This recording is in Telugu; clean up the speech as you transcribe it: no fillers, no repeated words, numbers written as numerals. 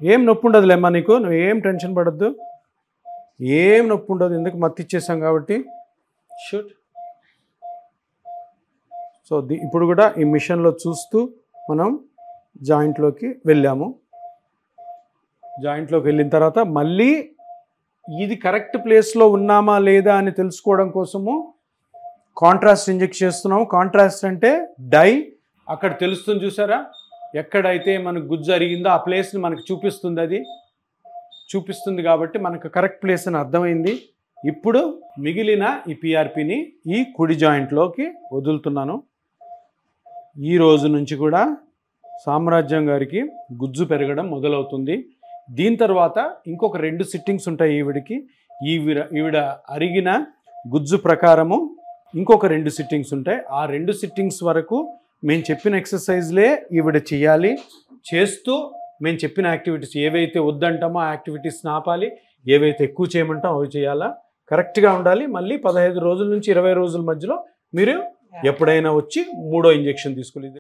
ఏం నొప్పి ఉండదులేమ్మా నీకు, నువ్వు ఏం టెన్షన్ పడద్దు, ఏం నొప్పి ఉండదు, ఎందుకు మత్తి ఇచ్చేసాం కాబట్టి. షూట్. సో ఇప్పుడు కూడా ఈ మిషన్లో చూస్తూ మనం జాయింట్లోకి వెళ్ళాము. జాయింట్లోకి వెళ్ళిన తర్వాత మళ్ళీ ఇది కరెక్ట్ ప్లేస్లో ఉన్నామా లేదా అని తెలుసుకోవడం కోసము కాంట్రాస్ట్ ఇంజెక్ట్ చేస్తున్నాము. కాంట్రాస్ట్ అంటే డై, అక్కడ తెలుస్తుంది చూసారా, ఎక్కడైతే మనకు గుజ్జు అరిగిందో ఆ ప్లేస్ని మనకు చూపిస్తుంది, అది చూపిస్తుంది కాబట్టి మనకు కరెక్ట్ ప్లేస్ అని అర్థమైంది. ఇప్పుడు మిగిలిన ఈ పిఆర్పిని ఈ కుడి జాయింట్లోకి వదులుతున్నాను. ఈ రోజు నుంచి కూడా సామ్రాజ్యం గారికి గుజ్జు పెరగడం మొదలవుతుంది. దీని తర్వాత ఇంకొక 2 సిట్టింగ్స్ ఉంటాయి ఈవిడికి. ఈవిడ అరిగిన గుజ్జు ప్రకారము ఇంకొక 2 సిట్టింగ్స్ ఉంటాయి. ఆ 2 సిట్టింగ్స్ వరకు మేము చెప్పిన ఎక్సర్సైజ్లే ఈవిడ చేయాలి. చేస్తూ మేము చెప్పిన యాక్టివిటీస్ ఏవైతే వద్దంటామో ఆ యాక్టివిటీస్ని ఆపాలి, ఏవైతే ఎక్కువ చేయమంటామో అవి చేయాలా, కరెక్ట్గా ఉండాలి. మళ్ళీ 15 రోజుల నుంచి 20 రోజుల మధ్యలో మీరు ఎప్పుడైనా వచ్చి 3వ ఇంజెక్షన్ తీసుకోలేదు.